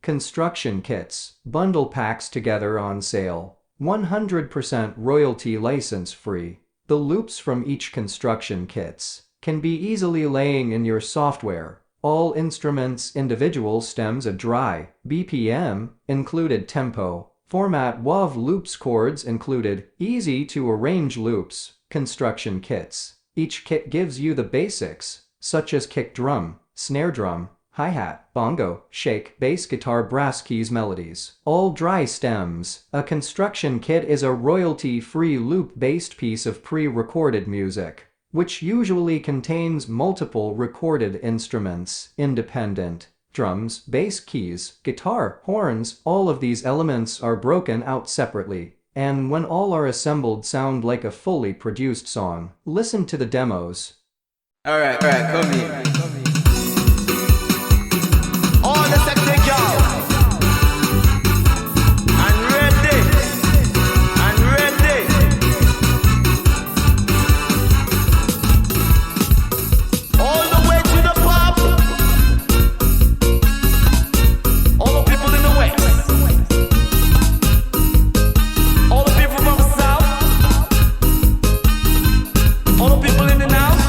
Construction kits, bundle packs together on sale. 100% royalty license free. The loops from each construction kits can be easily laying in your software. All instruments, individual stems, a dry BPM, included tempo, format WAV loops, chords included, easy to arrange loops. Construction kits. Each kit gives you the basics, such as kick drum, snare drum, hi-hat, bongo, shake, bass guitar, brass keys, melodies. All dry stems. A construction kit is a royalty-free loop-based piece of pre-recorded music, which usually contains multiple recorded instruments, independent, drums, bass, keys, guitar, horns. All of these elements are broken out separately, and when all are assembled sound like a fully produced song. Listen to the demos. Alright, come here. All the sexy girls. And ready. And ready. All the way to the pop. All the people in the west. All the people from the south. All the people in the north.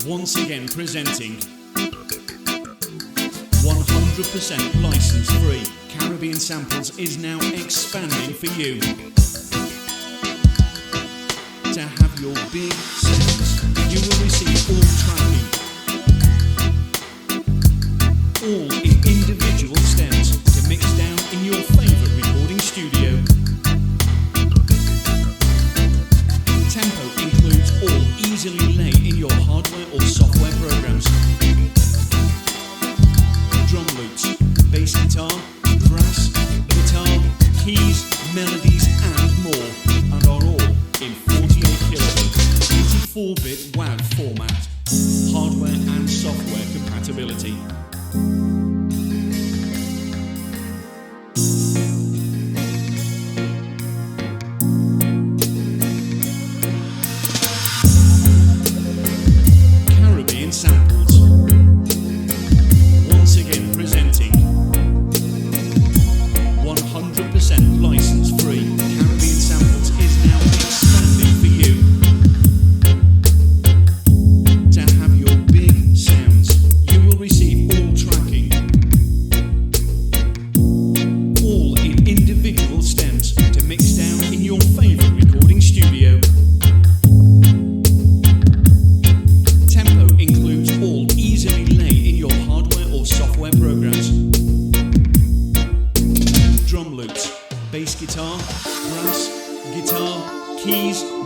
once again presenting 100% license free Caribbean Samples is now expanding for you. To have your big sounds, you will receive all tracking, all in individual stems to mix down in your favourite recording studio. Tempo includes all easily lay in your hardware or software programs. Drum loops, bass guitar, brass, guitar, keys, melodies and more, and are all in 48 kilobyte, 84-bit WAV format, hardware and software compatibility. Caribbean Samples, once again presenting 100% license free Caribbean Samples is now expanding for you.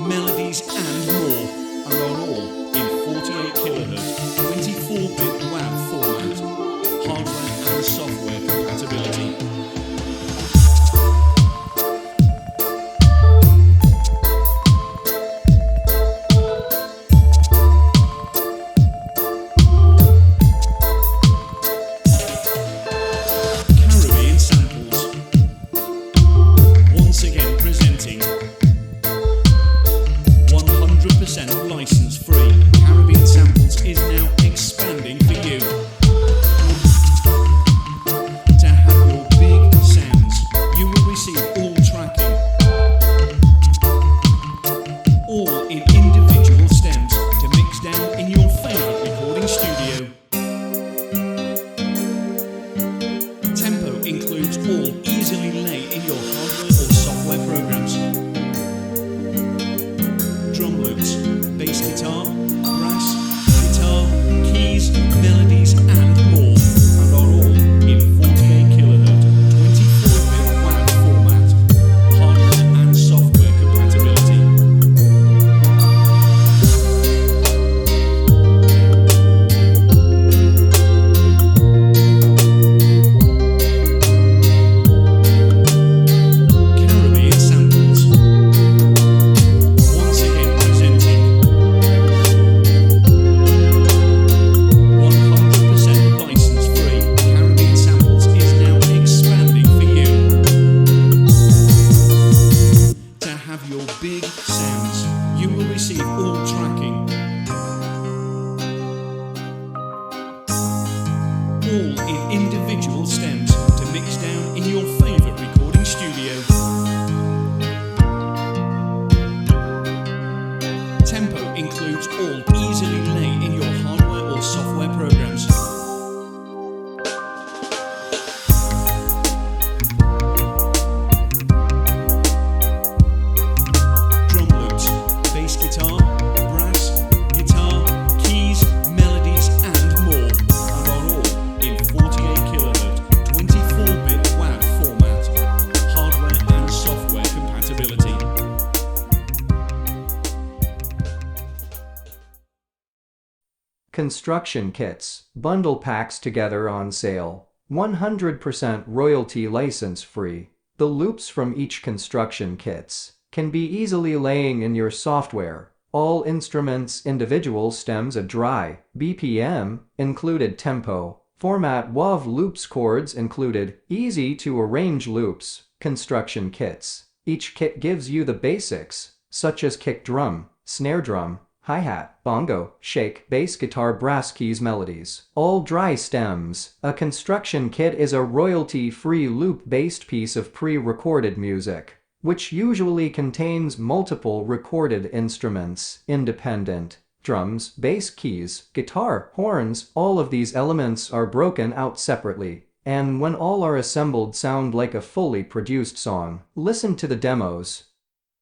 melodies and more, and are all in 48 kHz, 24-bit WAV format, hardware and software compatibility. Caribbean Samples, once again presenting 100% license free. Caribbean Samples is now expanding for you. To have your big sounds, you will receive all tracking, all in individual stems to mix down in your favourite recording studio. Tempo includes all easily lay in your hardware or software programs. Drum loops, bass guitar, brass, guitar, keys, melodies and more, and are all in 48 kHz, 24-bit WAV format, hardware and software compatibility. Caribbean Samples, once again presenting 100% license free. Caribbean Samples is now expanding for you. To have your big sounds, you will receive all tracking, all in individual stems to mix down in your favourite recording studio. Tempo includes all easily lay in your hardware or software programs. Drum loops, bass guitar, brass, guitar, keys, melodies and more, and are all in 48 kHz, 24-bit WAV format, hardware and software compatibility. Construction kits, bundle packs together on sale. 100% royalty license free. The loops from each construction kits can be easily laying in your software. All instruments, individual stems, a dry BPM included, tempo format, WAV loops, chords included, easy to arrange loops. Construction kits. Each kit gives you the basics, such as kick drum, snare drum, hi-hat, bongo, shake, bass guitar, brass, keys, melodies. All dry stems. A construction kit is a royalty-free loop-based piece of pre-recorded music, which usually contains multiple recorded instruments, independent drums, bass, keys, guitar, horns. All of these elements are broken out separately, and when all are assembled sound like a fully produced song. Listen to the demos